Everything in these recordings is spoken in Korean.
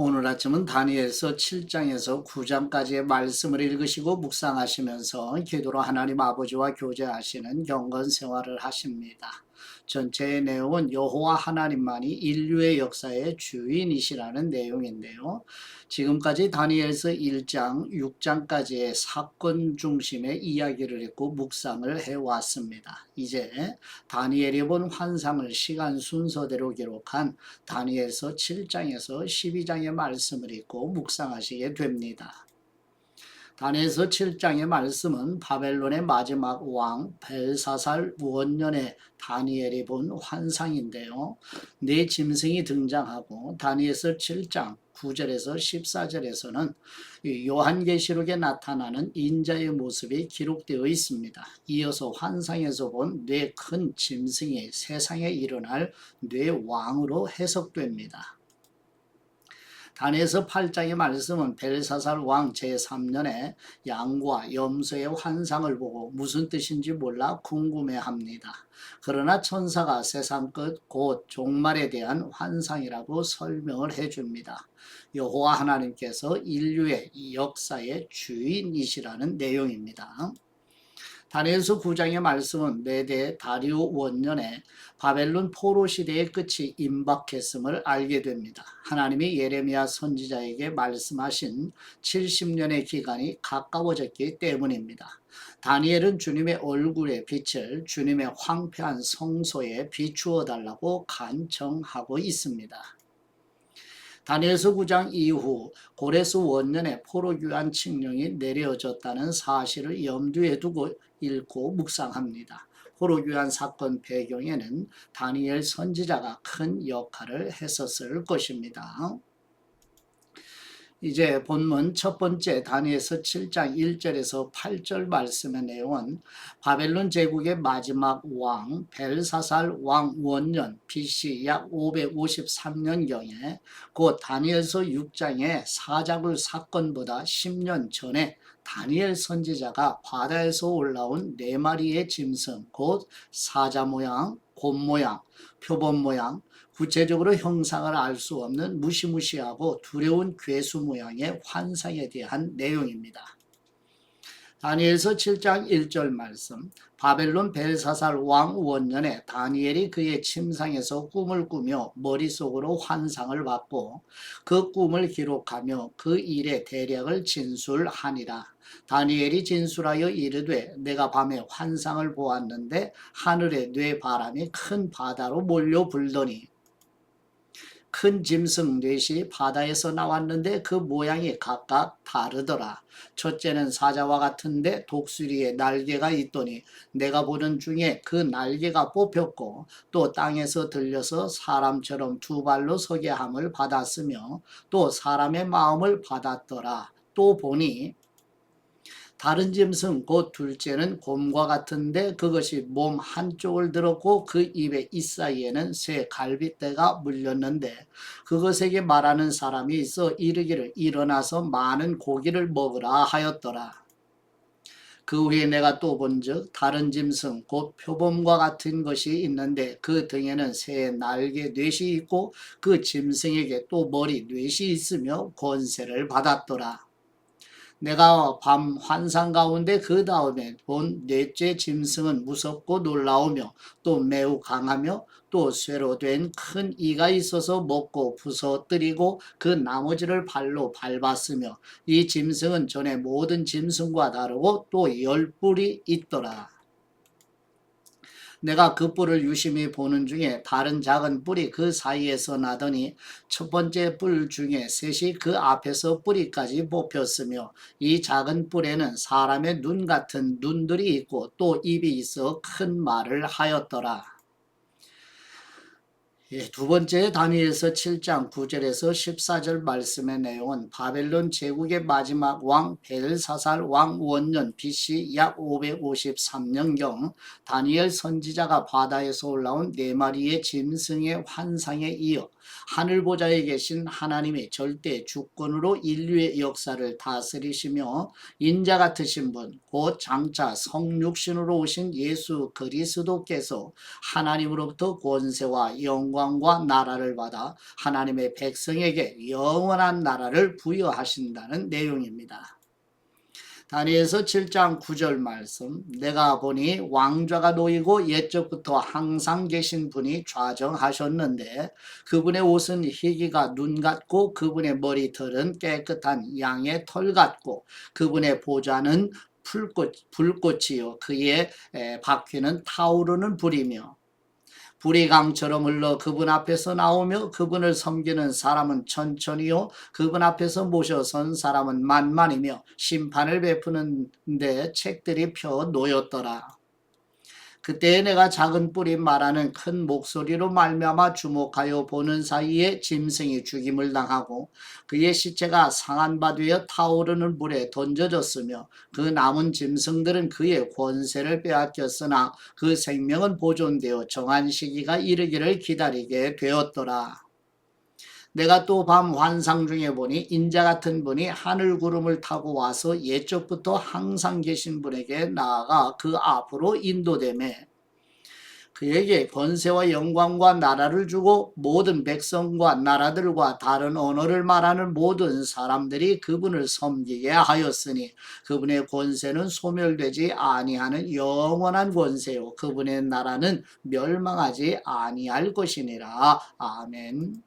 오늘 아침은 다니엘서 7장에서 9장까지의 말씀을 읽으시고 묵상하시면서 기도로 하나님 아버지와 교제하시는 경건 생활을 하십니다. 전체의 내용은 여호와 하나님만이 인류의 역사의 주인이시라는 내용인데요. 지금까지 다니엘서 1장, 6장까지의 사건 중심의 이야기를 읽고 묵상을 해왔습니다. 이제 다니엘이 본 환상을 시간 순서대로 기록한 다니엘서 7장에서 12장의 말씀을 읽고 묵상하시게 됩니다. 다니엘서 7장의 말씀은 바벨론의 마지막 왕 벨사살 원년에 다니엘이 본 환상인데요. 네 짐승이 등장하고 다니엘서 7장 9절에서 14절에서는 요한계시록에 나타나는 인자의 모습이 기록되어 있습니다. 이어서 환상에서 본 네 큰 짐승이 세상에 일어날 네 왕으로 해석됩니다. 다니엘서 8장의 말씀은 벨사살 왕 제3년에 양과 염소의 환상을 보고 무슨 뜻인지 몰라 궁금해합니다. 그러나 천사가 세상 끝 곧 종말에 대한 환상이라고 설명을 해줍니다. 여호와 하나님께서 인류의 역사의 주인이시라는 내용입니다. 다니엘서 9장의 말씀은 메대 다리오 원년에 바벨론 포로 시대의 끝이 임박했음을 알게 됩니다. 하나님이 예레미야 선지자에게 말씀하신 70년의 기간이 가까워졌기 때문입니다. 다니엘은 주님의 얼굴의 빛을 주님의 황폐한 성소에 비추어 달라고 간청하고 있습니다. 다니엘서 9장 이후 고레스 원년에 포로 귀환 칙령이 내려졌다는 사실을 염두에 두고 읽고 묵상합니다. 포로 귀환 사건 배경에는 다니엘 선지자가 큰 역할을 했었을 것입니다. 이제 본문 첫 번째 다니엘서 7장 1절에서 8절 말씀의 내용은 바벨론 제국의 마지막 왕 벨사살 왕 원년 BC 약 553년경에 곧 다니엘서 6장의 사자굴 사건보다 10년 전에 다니엘 선지자가 바다에서 올라온 네 마리의 짐승 곧 사자 모양, 곰 모양, 표범 모양, 구체적으로 형상을 알 수 없는 무시무시하고 두려운 괴수 모양의 환상에 대한 내용입니다. 다니엘서 7장 1절 말씀 바벨론 벨사살 왕 원년에 다니엘이 그의 침상에서 꿈을 꾸며 머릿속으로 환상을 받고 그 꿈을 기록하며 그 일의 대략을 진술하니라. 다니엘이 진술하여 이르되 내가 밤에 환상을 보았는데 하늘에 뇌바람이 큰 바다로 몰려 불더니 큰 짐승 넷이 바다에서 나왔는데 그 모양이 각각 다르더라. 첫째는 사자와 같은데 독수리에 날개가 있더니 내가 보는 중에 그 날개가 뽑혔고 또 땅에서 들려서 사람처럼 두 발로 서게 함을 받았으며 또 사람의 마음을 받았더라. 또 보니 다른 짐승 곧 둘째는 곰과 같은데 그것이 몸 한쪽을 들었고 그 입의 잇사이에는 새 갈빗대가 물렸는데 그것에게 말하는 사람이 있어 이르기를 일어나서 많은 고기를 먹으라 하였더라. 그 후에 내가 또 본즉 다른 짐승 곧 표범과 같은 것이 있는데 그 등에는 새 날개 뇌시 있고 그 짐승에게 또 머리 뇌시 있으며 권세를 받았더라. 내가 밤 환상 가운데 그 다음에 본 넷째 짐승은 무섭고 놀라우며 또 매우 강하며 또 쇠로 된 큰 이가 있어서 먹고 부서뜨리고 그 나머지를 발로 밟았으며 이 짐승은 전에 모든 짐승과 다르고 또 10뿔이 있더라. 내가 그 뿔을 유심히 보는 중에 다른 작은 뿔이 그 사이에서 나더니 첫 번째 뿔 중에 셋이 그 앞에서 뿌리까지 뽑혔으며 이 작은 뿔에는 사람의 눈 같은 눈들이 있고 또 입이 있어 큰 말을 하였더라. 두 번째 다니엘서 7장 9절에서 14절 말씀의 내용은 바벨론 제국의 마지막 왕 벨사살 왕 원년 BC 약 553년경 다니엘 선지자가 바다에서 올라온 네 마리의 짐승의 환상에 이어 하늘 보좌에 계신 하나님의 절대 주권으로 인류의 역사를 다스리시며 인자 같으신 분, 곧 장차 성육신으로 오신 예수 그리스도께서 하나님으로부터 권세와 영광과 나라를 받아 하나님의 백성에게 영원한 나라를 부여하신다는 내용입니다. 다니엘서 7장 9절 말씀, 내가 보니 왕좌가 놓이고 옛적부터 항상 계신 분이 좌정하셨는데 그분의 옷은 희기가 눈 같고 그분의 머리털은 깨끗한 양의 털 같고 그분의 보좌는 불꽃이요 그의 바퀴는 타오르는 불이며 불이 강처럼 흘러 그분 앞에서 나오며 그분을 섬기는 사람은 천천히요 그분 앞에서 모셔선 사람은 만만이며 심판을 베푸는데 책들이 펴 놓였더라. 그때 내가 작은 뿔이 말하는 큰 목소리로 말미암아 주목하여 보는 사이에 짐승이 죽임을 당하고 그의 시체가 상한 바 되어 타오르는 물에 던져졌으며 그 남은 짐승들은 그의 권세를 빼앗겼으나 그 생명은 보존되어 정한 시기가 이르기를 기다리게 되었더라. 내가 또 밤 환상 중에 보니 인자 같은 분이 하늘 구름을 타고 와서 옛적부터 항상 계신 분에게 나아가 그 앞으로 인도되매 그에게 권세와 영광과 나라를 주고 모든 백성과 나라들과 다른 언어를 말하는 모든 사람들이 그분을 섬기게 하였으니 그분의 권세는 소멸되지 아니하는 영원한 권세요 그분의 나라는 멸망하지 아니할 것이니라. 아멘.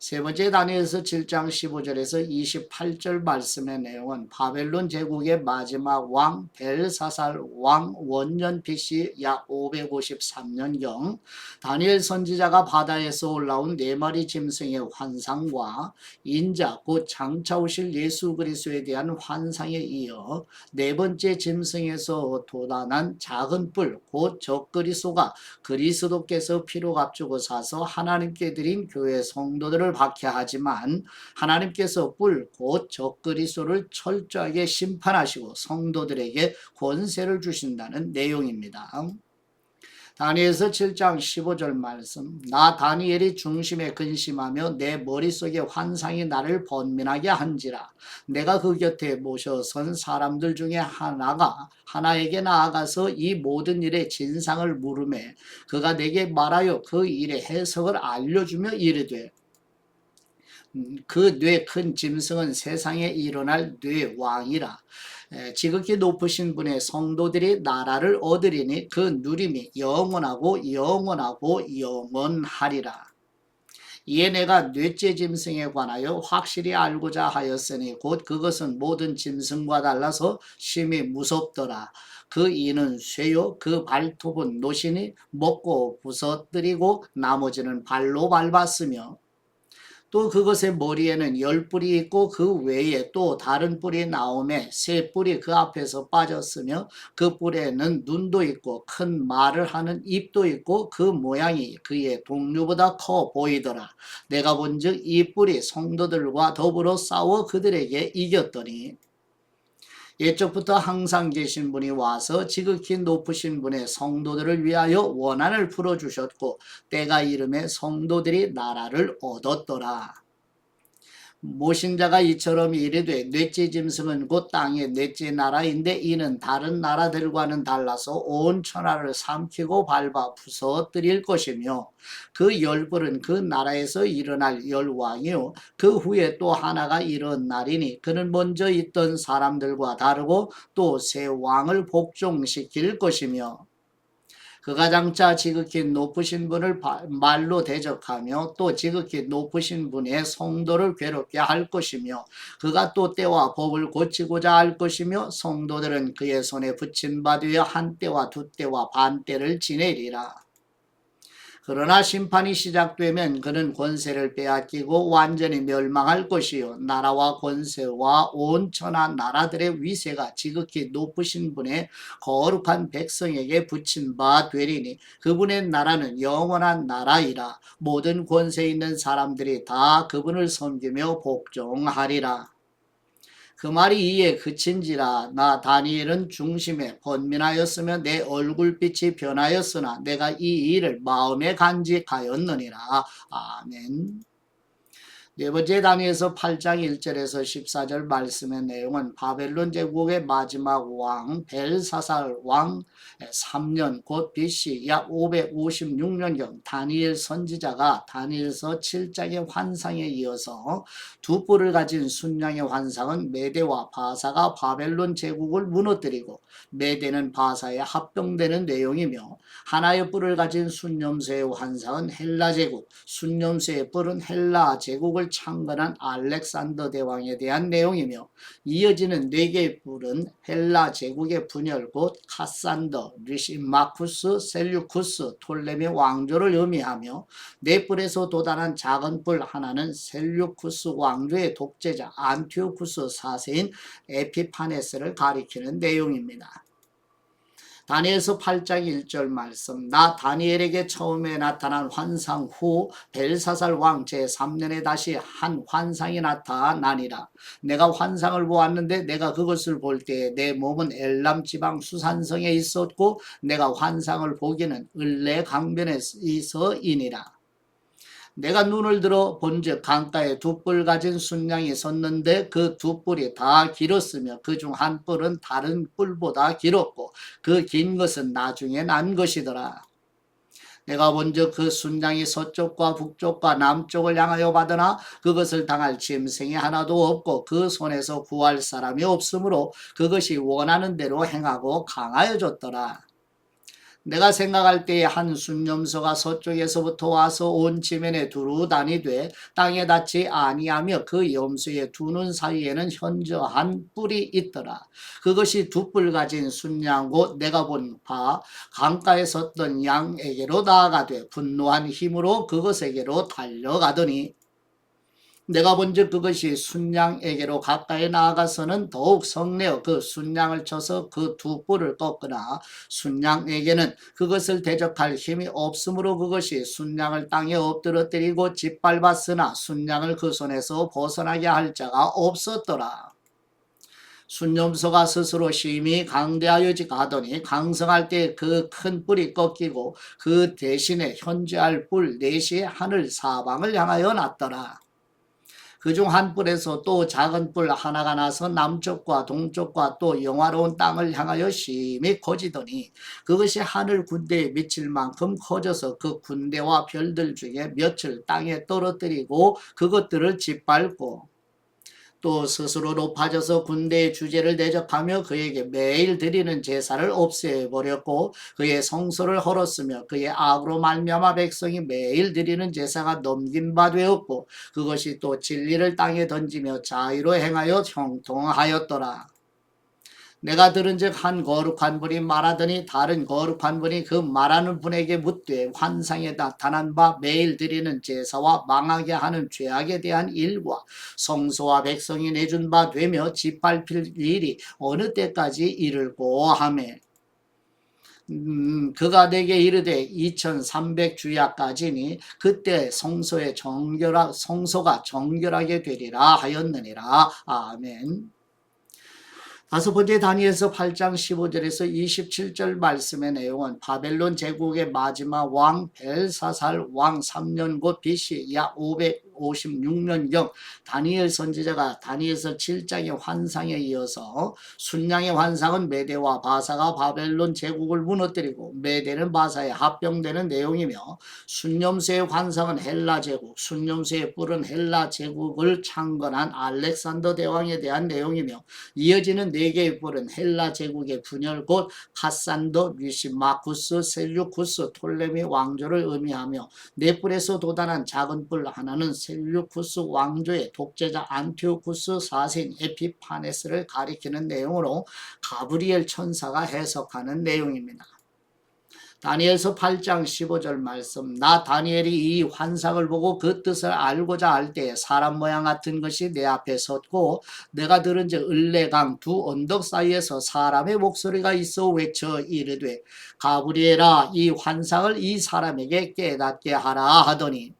세 번째 다니엘서 7장 15절에서 28절 말씀의 내용은 바벨론 제국의 마지막 왕 벨사살 왕 원년 BC 약 553년경 다니엘 선지자가 바다에서 올라온 네 마리 짐승의 환상과 인자 곧 장차 오실 예수 그리스도에 대한 환상에 이어 네 번째 짐승에서 돋아난 작은 뿔 곧 적그리스도가 그리스도께서 피로 값주고 사서 하나님께 드린 교회 성도들을 박해하지만 하나님께서 뿔 곧 적그리스도를 철저하게 심판하시고 성도들에게 권세를 주신다는 내용입니다. 다니엘서 7장 15절 말씀, 나 다니엘이 중심에 근심하며 내 머릿속에 환상이 나를 번민하게 한지라 내가 그 곁에 모셔선 사람들 중에 하나에게 나아가서 이 모든 일의 진상을 물으매 그가 내게 말하여 그 일의 해석을 알려주며 이르되 그 뇌 큰 짐승은 세상에 일어날 뇌 왕이라 지극히 높으신 분의 성도들이 나라를 얻으리니 그 누림이 영원하고 영원하고 영원하리라. 이에 내가 뇌째 짐승에 관하여 확실히 알고자 하였으니 곧 그것은 모든 짐승과 달라서 심히 무섭더라. 그 이는 쇠요 그 발톱은 노신이 먹고 부서뜨리고 나머지는 발로 밟았으며 또 그것의 머리에는 10뿔이 있고 그 외에 또 다른 뿔이 나오매 세 뿔이 그 앞에서 빠졌으며 그 뿔에는 눈도 있고 큰 말을 하는 입도 있고 그 모양이 그의 동류보다 커 보이더라. 내가 본즉 이 뿔이 성도들과 더불어 싸워 그들에게 이겼더니 옛적부터 항상 계신 분이 와서 지극히 높으신 분의 성도들을 위하여 원한을 풀어주셨고 때가 이름에 성도들이 나라를 얻었더라. 모신자가 이처럼 이르되 넷째 짐승은 곧 땅의 넷째 나라인데 이는 다른 나라들과는 달라서 온 천하를 삼키고 밟아 부서뜨릴 것이며 그 열불은 그 나라에서 일어날 열왕이요 그 후에 또 하나가 일어나리니 그는 먼저 있던 사람들과 다르고 또 새 왕을 복종시킬 것이며 그가 장차 지극히 높으신 분을 말로 대적하며 또 지극히 높으신 분의 성도를 괴롭게 할 것이며 그가 또 때와 법을 고치고자 할 것이며 성도들은 그의 손에 붙인 바 되어 한 때와 두 때와 반 때를 지내리라. 그러나 심판이 시작되면 그는 권세를 빼앗기고 완전히 멸망할 것이요 나라와 권세와 온 천하 나라들의 위세가 지극히 높으신 분의 거룩한 백성에게 붙인 바 되리니 그분의 나라는 영원한 나라이라 모든 권세 있는 사람들이 다 그분을 섬기며 복종하리라. 그 말이 이에 그친지라. 나 다니엘은 중심에 번민하였으며 내 얼굴빛이 변하였으나 내가 이 일을 마음에 간직하였느니라. 아멘. 네 번째 단위에서 8장 1절에서 14절 말씀의 내용은 바벨론 제국의 마지막 왕 벨사살 왕 3년 곧 BC 약 556년경 다니엘 선지자가 다니엘서 7장의 환상에 이어서 두 뿔을 가진 순양의 환상은 메대와 바사가 바벨론 제국을 무너뜨리고 메대는 바사에 합병되는 내용이며 하나의 뿔을 가진 순념새의 환상은 헬라 제국, 순념새의 뿔은 헬라 제국을 창건한 알렉산더 대왕에 대한 내용이며 이어지는 네 개의 뿔은 헬라 제국의 분열 곧 카산더, 리시마쿠스, 셀류쿠스, 톨레미 왕조를 의미하며 네 뿔에서 도달한 작은 뿔 하나는 셀류쿠스 왕조의 독재자 안티오쿠스 4세인 에피파네스를 가리키는 내용입니다. 다니엘서 8장 1절 말씀. 나 다니엘에게 처음에 나타난 환상 후 벨사살 왕 제3년에 다시 한 환상이 나타나니라. 내가 환상을 보았는데 내가 그것을 볼 때에 내 몸은 엘람 지방 수산성에 있었고 내가 환상을 보기는 을레 강변에서이니라. 내가 눈을 들어 본즉 강가에 두 뿔 가진 순양이 섰는데 그 두 뿔이 다 길었으며 그 중 한 뿔은 다른 뿔보다 길었고 그 긴 것은 나중에 난 것이더라. 내가 본즉 그 순양이 서쪽과 북쪽과 남쪽을 향하여 받으나 그것을 당할 짐승이 하나도 없고 그 손에서 구할 사람이 없으므로 그것이 원하는 대로 행하고 강하여졌더라. 내가 생각할 때에 한 순념소가 서쪽에서부터 와서 온 지면에 두루 다니되 땅에 닿지 아니하며 그 염소의 두 눈 사이에는 현저한 뿔이 있더라. 그것이 두 뿔 가진 순양 곧 내가 본 바 강가에 섰던 양에게로 나아가되 분노한 힘으로 그것에게로 달려가더니 내가 본즉 그것이 순양에게로 가까이 나아가서는 더욱 성내어 그 순양을 쳐서 그 두 뿔을 꺾으나 순양에게는 그것을 대적할 힘이 없으므로 그것이 순양을 땅에 엎드러뜨리고 짓밟았으나 순양을 그 손에서 벗어나게 할 자가 없었더라. 순념소가 스스로 심히 강대하여 가더니 강성할 때 그 큰 뿔이 꺾이고 그 대신에 현재할 뿔 넷이 하늘 사방을 향하여 났더라. 그중 한 뿔에서 또 작은 뿔 하나가 나서 남쪽과 동쪽과 또 영화로운 땅을 향하여 심히 커지더니 그것이 하늘 군대에 미칠 만큼 커져서 그 군대와 별들 중에 몇을 땅에 떨어뜨리고 그것들을 짓밟고 또 스스로 높아져서 군대의 주제를 대적하며 그에게 매일 드리는 제사를 없애버렸고 그의 성소를 헐었으며 그의 악으로 말미암아 백성이 매일 드리는 제사가 넘긴 바 되었고 그것이 또 진리를 땅에 던지며 자의로 행하여 형통하였더라. 내가 들은즉 한 거룩한 분이 말하더니 다른 거룩한 분이 그 말하는 분에게 묻되 환상에 나타난 바 매일 드리는 제사와 망하게 하는 죄악에 대한 일과 성소와 백성이 내준 바 되며 짓밟힐 일이 어느 때까지 이를고 하매 그가 내게 이르되 2300주야까지니 그때 성소가 정결하게 되리라 하였느니라. 아멘. 다섯 번째 다니엘서 8장 15절에서 27절 말씀의 내용은 바벨론 제국의 마지막 왕 벨사살 왕 3년 곧 BC 약 556년경 다니엘 선지자가 다니엘서 7장의 환상에 이어서 순양의 환상은 메대와 바사가 바벨론 제국을 무너뜨리고 메대는 바사에 합병되는 내용이며 순념새의 환상은 헬라 제국, 순념새의 뿔은 헬라 제국을 창건한 알렉산더 대왕에 대한 내용이며 이어지는 네 개의 뿔은 헬라 제국의 분열 곧 카산더, 리시마쿠스, 셀류쿠스, 톨레미 왕조를 의미하며 네 뿔에서 도달한 작은 뿔 하나는 셀류쿠스 왕조의 독재자 안티오쿠스 4세인 에피파네스를 가리키는 내용으로 가브리엘 천사가 해석하는 내용입니다. 다니엘서 8장 15절 말씀. 나 다니엘이 이 환상을 보고 그 뜻을 알고자 할 때 사람 모양 같은 것이 내 앞에 섰고 내가 들은즉 을레강 두 언덕 사이에서 사람의 목소리가 있어 외쳐 이르되 가브리엘아 이 환상을 이 사람에게 깨닫게 하라 하더니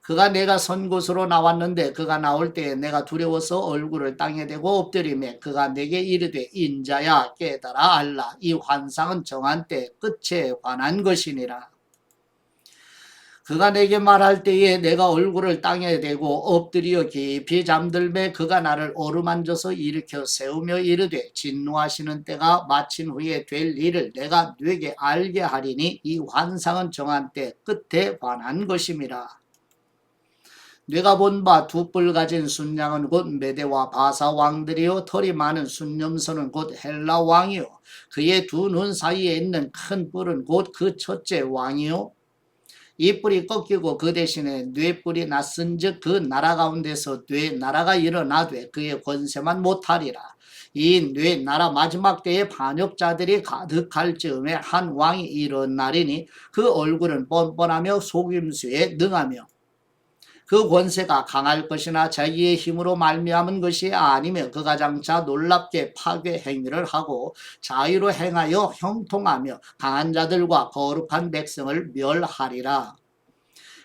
그가 내가 선 곳으로 나왔는데 그가 나올 때에 내가 두려워서 얼굴을 땅에 대고 엎드리매 그가 내게 이르되 인자야 깨달아 알라 이 환상은 정한 때 끝에 관한 것이니라. 그가 내게 말할 때에 내가 얼굴을 땅에 대고 엎드려 깊이 잠들매 그가 나를 어루만져서 일으켜 세우며 이르되 진노하시는 때가 마친 후에 될 일을 내가 네게 알게 하리니 이 환상은 정한 때 끝에 관한 것임이라. 네가 본 바 두 뿔 가진 순양은 곧 메대와 바사 왕들이요 털이 많은 순념소는 곧 헬라 왕이요 그의 두 눈 사이에 있는 큰 뿔은 곧 그 첫째 왕이요 이 뿔이 꺾이고 그 대신에 뇌 뿔이 났은즉 그 나라 가운데서 뇌 나라가 일어나되 그의 권세만 못하리라. 이 뇌 나라 마지막 때에 반역자들이 가득할 즈음에 한 왕이 일어나리니 그 얼굴은 뻔뻔하며 속임수에 능하며 그 권세가 강할 것이나 자기의 힘으로 말미암은 것이 아니며 그가 장차 놀랍게 파괴 행위를 하고 자유로 행하여 형통하며 강한 자들과 거룩한 백성을 멸하리라.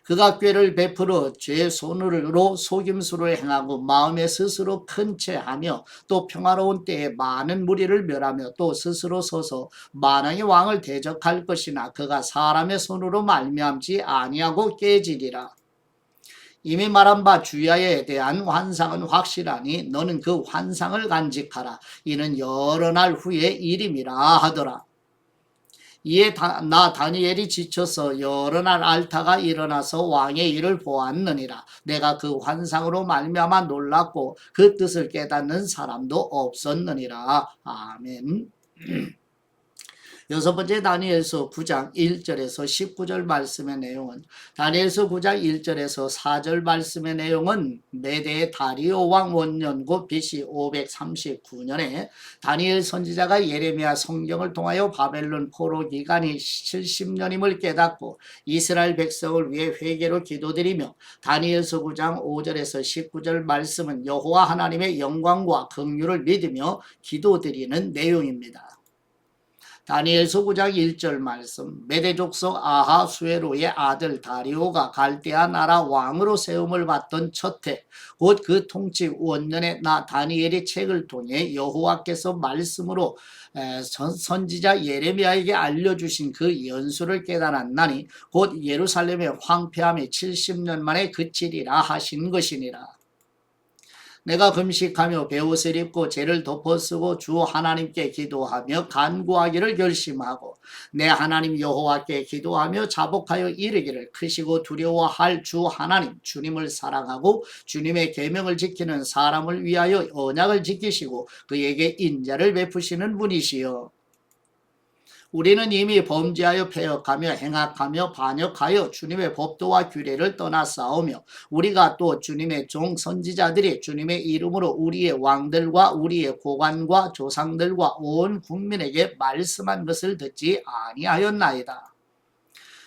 그가 꾀를 베풀어 죄 손으로 속임수를 행하고 마음에 스스로 큰 채하며 또 평화로운 때에 많은 무리를 멸하며 또 스스로 서서 만왕의 왕을 대적할 것이나 그가 사람의 손으로 말미암지 아니하고 깨지리라. 이미 말한 바 주야에 대한 환상은 확실하니 너는 그 환상을 간직하라. 이는 여러 날 후의 일임이라 하더라. 이에 나 다니엘이 지쳐서 여러 날 앓다가 일어나서 왕의 일을 보았느니라. 내가 그 환상으로 말미암아 놀랐고 그 뜻을 깨닫는 사람도 없었느니라. 아멘. 여섯 번째 다니엘서 9장 1절에서 19절 말씀의 내용은 다니엘서 9장 1절에서 4절 말씀의 내용은 메대 다리오 왕 원년 곧 BC 539년에 다니엘 선지자가 예레미야 성경을 통하여 바벨론 포로 기간이 70년임을 깨닫고 이스라엘 백성을 위해 회개로 기도드리며 다니엘서 9장 5절에서 19절 말씀은 여호와 하나님의 영광과 긍휼을 믿으며 기도드리는 내용입니다. 다니엘서 9장 1절 말씀 메대 족속 아하수에로의 아들 다리오가 갈대아 나라 왕으로 세움을 받던 첫해 곧 그 통치 원년에 나 다니엘이 책을 통해 여호와께서 말씀으로 선지자 예레미야에게 알려주신 그 연수를 깨달았나니 곧 예루살렘의 황폐함이 70년 만에 그치리라 하신 것이니라. 내가 금식하며 베옷을 입고 죄를 덮어쓰고 주 하나님께 기도하며 간구하기를 결심하고 내 하나님 여호와께 기도하며 자복하여 이르기를 크시고 두려워할 주 하나님 주님을 사랑하고 주님의 계명을 지키는 사람을 위하여 언약을 지키시고 그에게 인자를 베푸시는 분이시여. 우리는 이미 범죄하여 패역하며 행악하며 반역하여 주님의 법도와 규례를 떠나 싸우며 우리가 또 주님의 종 선지자들이 주님의 이름으로 우리의 왕들과 우리의 고관과 조상들과 온 국민에게 말씀한 것을 듣지 아니하였나이다.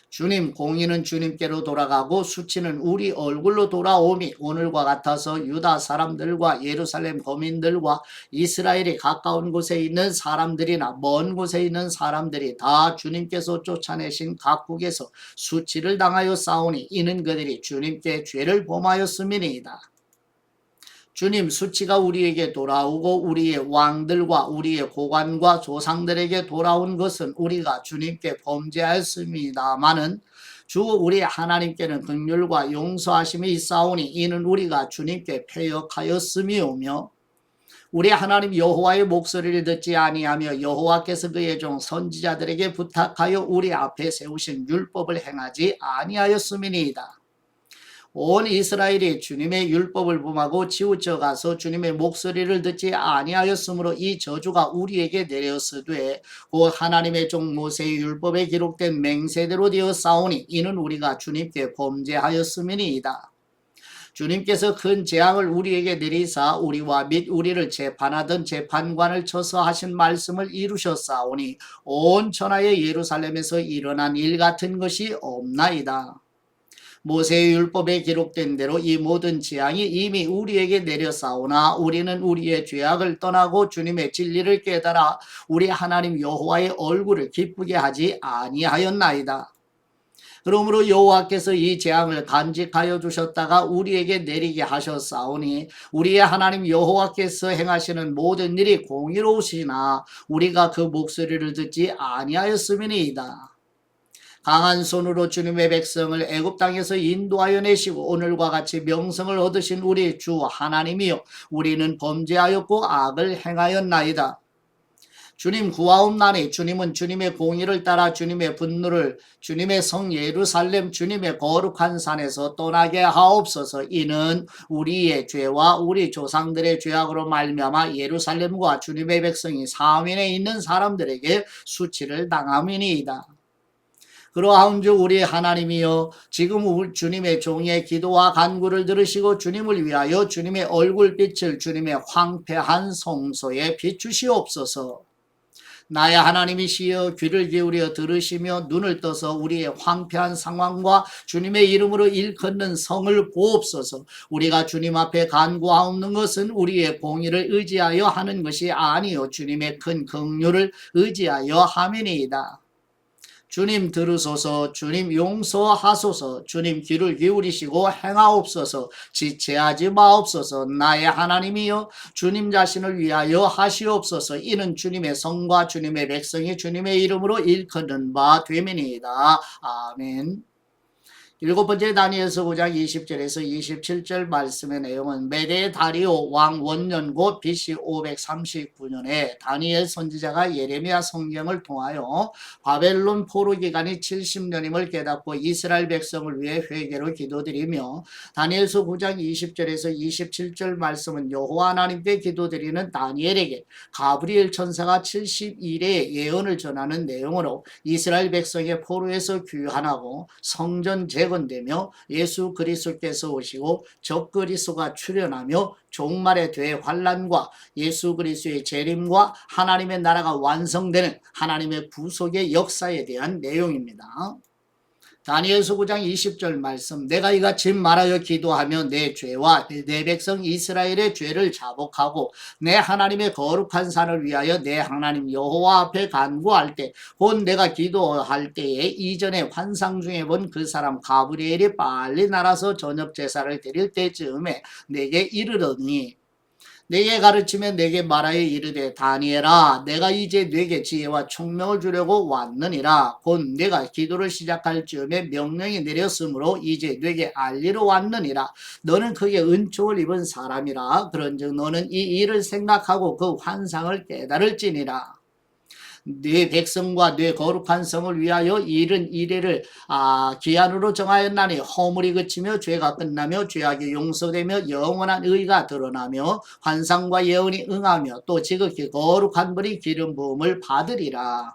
주님 공의는 주님께로 돌아가고 수치는 우리 얼굴로 돌아오미 오늘과 같아서 유다 사람들과 예루살렘 거민들과 이스라엘이 가까운 곳에 있는 사람들이나 먼 곳에 있는 사람들이 다 주님께서 쫓아내신 각국에서 수치를 당하여 싸우니 이는 그들이 주님께 죄를 범하였음이니이다. 주님 수치가 우리에게 돌아오고 우리의 왕들과 우리의 고관과 조상들에게 돌아온 것은 우리가 주님께 범죄하였습니다마는 주 우리 하나님께는 긍휼과 용서하심이 있사오니 이는 우리가 주님께 패역하였음이오며 우리 하나님 여호와의 목소리를 듣지 아니하며 여호와께서 그의 종 선지자들에게 부탁하여 우리 앞에 세우신 율법을 행하지 아니하였음이니이다. 온 이스라엘이 주님의 율법을 범하고 치우쳐 가서 주님의 목소리를 듣지 아니하였으므로 이 저주가 우리에게 내렸으되 곧 하나님의 종 모세의 율법에 기록된 맹세대로 되었사오니 이는 우리가 주님께 범죄하였음이니이다. 주님께서 큰 재앙을 우리에게 내리사 우리와 및 우리를 재판하던 재판관을 쳐서 하신 말씀을 이루셨사오니 온 천하의 예루살렘에서 일어난 일 같은 것이 없나이다. 모세의 율법에 기록된 대로 이 모든 재앙이 이미 우리에게 내려싸우나 우리는 우리의 죄악을 떠나고 주님의 진리를 깨달아 우리 하나님 여호와의 얼굴을 기쁘게 하지 아니하였나이다. 그러므로 여호와께서 이 재앙을 간직하여 주셨다가 우리에게 내리게 하셨사오니 우리의 하나님 여호와께서 행하시는 모든 일이 공의로우시나 우리가 그 목소리를 듣지 아니하였음이니이다. 강한 손으로 주님의 백성을 애굽 땅에서 인도하여 내시고 오늘과 같이 명성을 얻으신 우리 주 하나님이여 우리는 범죄하였고 악을 행하였나이다. 주님 구하옵나니 주님은 주님의 공의를 따라 주님의 분노를 주님의 성 예루살렘 주님의 거룩한 산에서 떠나게 하옵소서. 이는 우리의 죄와 우리 조상들의 죄악으로 말미암아 예루살렘과 주님의 백성이 사면에 있는 사람들에게 수치를 당함이니이다. 그러하온즉 우리 하나님이여 지금 주님의 종의 기도와 간구를 들으시고 주님을 위하여 주님의 얼굴빛을 주님의 황폐한 성소에 비추시옵소서. 나의 하나님이시여 귀를 기울여 들으시며 눈을 떠서 우리의 황폐한 상황과 주님의 이름으로 일컫는 성을 보옵소서. 우리가 주님 앞에 간구하옵는 것은 우리의 공의를 의지하여 하는 것이 아니요 주님의 큰 긍휼을 의지하여 함이니이다. 주님 들으소서. 주님 용서하소서. 주님 귀를 기울이시고 행하옵소서. 지체하지 마옵소서. 나의 하나님이여 주님 자신을 위하여 하시옵소서. 이는 주님의 성과 주님의 백성이 주님의 이름으로 일컫는 바 됨이니이다. 아멘. 일곱 번째 다니엘서 9장 20절에서 27절 말씀의 내용은 메대 다리오 왕 원년 곧 BC 539년에 다니엘 선지자가 예레미야 성경을 통하여 바벨론 포로 기간이 70년임을 깨닫고 이스라엘 백성을 위해 회개로 기도드리며 다니엘서 9장 20절에서 27절 말씀은 여호와 하나님께 기도드리는 다니엘에게 가브리엘 천사가 70일의 예언을 전하는 내용으로 이스라엘 백성의 포로에서 귀환하고 성전 재건되며 예수 그리스도께서 오시고 적그리스도가 출현하며 종말의 대환란과 예수 그리스도의 재림과 하나님의 나라가 완성되는 하나님의 구속의 역사에 대한 내용입니다. 다니엘서 9장 20절 말씀 내가 이같이 말하여 기도하며 내 죄와 내 백성 이스라엘의 죄를 자복하고 내 하나님의 거룩한 산을 위하여 내 하나님 여호와 앞에 간구할 때 곧 내가 기도할 때에 이전에 환상 중에 본 그 사람 가브리엘이 빨리 날아서 저녁 제사를 드릴 때쯤에 내게 이르러니 내게 가르치며 내게 말하여 이르되 다니엘아 내가 이제 네게 지혜와 총명을 주려고 왔느니라. 곧 내가 기도를 시작할 즈음에 명령이 내렸으므로 이제 네게 알리러 왔느니라. 너는 크게 은총을 입은 사람이라. 그런즉 너는 이 일을 생각하고 그 환상을 깨달을지니라. 네 백성과 네 거룩한 성을 위하여 이른 이래를 기한으로 정하였나니 허물이 그치며 죄가 끝나며 죄악이 용서되며 영원한 의가 드러나며 환상과 예언이 응하며 또 지극히 거룩한 분이 기름 부음을 받으리라.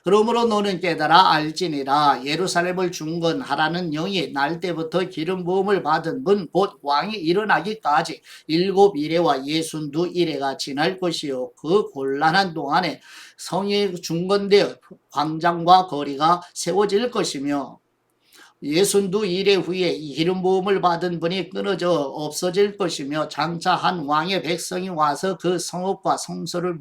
그러므로 너는 깨달아 알지니라. 예루살렘을 중건하라는 영이 날 때부터 기름 부음을 받은 분 곧 왕이 일어나기까지 7일에와 62일에가 지날 것이요 그 곤란한 동안에 성이 중건되어 광장과 거리가 세워질 것이며 62일의 후에 기름 부음을 받은 분이 끊어져 없어질 것이며 장차 한 왕의 백성이 와서 그 성읍과 성소를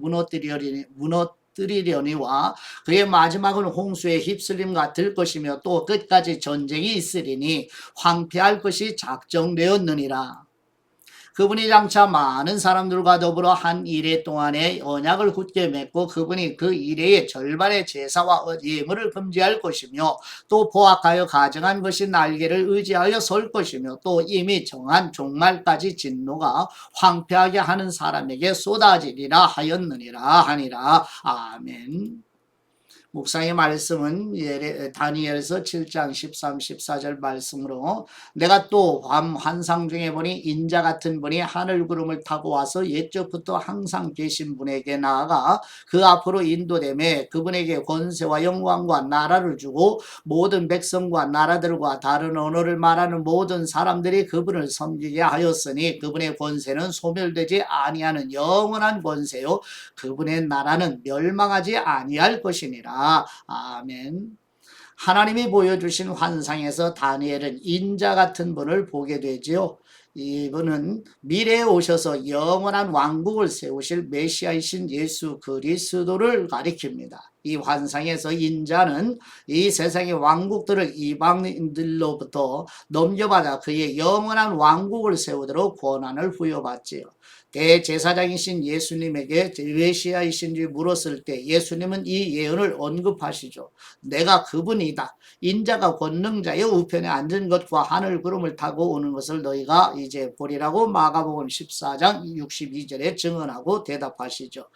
무너뜨리려니와 그의 마지막은 홍수의 휩쓸림 같을 것이며 또 끝까지 전쟁이 있으리니 황폐할 것이 작정되었느니라. 그분이 장차 많은 사람들과 더불어 한 이래 동안에 언약을 굳게 맺고 그분이 그 이래의 절반의 제사와 예물을 금지할 것이며 또 포악하여 가정한 것이 날개를 의지하여 설 것이며 또 이미 정한 종말까지 진노가 황폐하게 하는 사람에게 쏟아지리라 하였느니라 하니라. 아멘. 목사의 말씀은 다니엘서 7장 13, 14절 말씀으로 내가 또 밤 환상 중에 보니 인자 같은 분이 하늘 구름을 타고 와서 옛적부터 항상 계신 분에게 나아가 그 앞으로 인도되매 그분에게 권세와 영광과 나라를 주고 모든 백성과 나라들과 다른 언어를 말하는 모든 사람들이 그분을 섬기게 하였으니 그분의 권세는 소멸되지 아니하는 영원한 권세요 그분의 나라는 멸망하지 아니할 것이니라. 아멘. 하나님이 보여주신 환상에서 다니엘은 인자 같은 분을 보게 되지요. 이분은 미래에 오셔서 영원한 왕국을 세우실 메시아이신 예수 그리스도를 가리킵니다. 이 환상에서 인자는 이 세상의 왕국들을 이방인들로부터 넘겨받아 그의 영원한 왕국을 세우도록 권한을 부여받지요. 대제사장이신 예수님에게 메시아이신지 물었을 때 예수님은 이 예언을 언급하시죠. 내가 그분이다. 인자가 권능자의 우편에 앉은 것과 하늘 구름을 타고 오는 것을 너희가 이제 보리라고 마가복음 14장 62절에 증언하고 대답하시죠.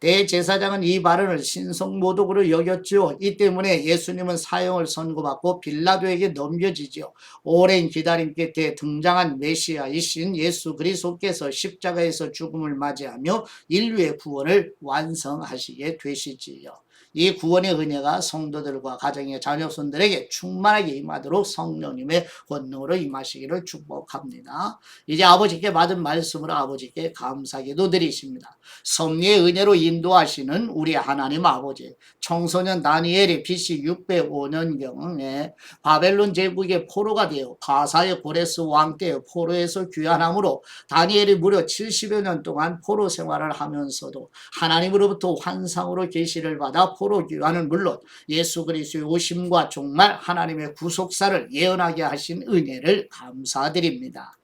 대제사장은 이 발언을 신성모독으로 여겼죠. 이 때문에 예수님은 사형을 선고받고 빌라도에게 넘겨지죠. 오랜 기다림 끝에 등장한 메시아이신 예수 그리스도께서 십자가에서 죽음을 맞이하며 인류의 구원을 완성하시게 되시지요. 이 구원의 은혜가 성도들과 가정의 자녀손들에게 충만하게 임하도록 성령님의 권능으로 임하시기를 축복합니다. 이제 아버지께 받은 말씀으로 아버지께 감사기도 드리십니다. 섭리의 은혜로 인도하시는 우리 하나님 아버지, 청소년 다니엘이 BC 605년경에 바벨론 제국의 포로가 되어 바사의 고레스 왕 때 포로에서 귀환함으로 다니엘이 무려 70여 년 동안 포로 생활을 하면서도 하나님으로부터 환상으로 계시를 받아 포로 귀환은 물론 예수 그리스도의 오심과 종말 하나님의 구속사를 예언하게 하신 은혜를 감사드립니다.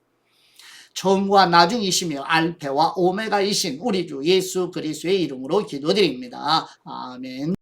처음과 나중이시며 알페와 오메가이신 우리 주 예수 그리스도의 이름으로 기도드립니다. 아멘.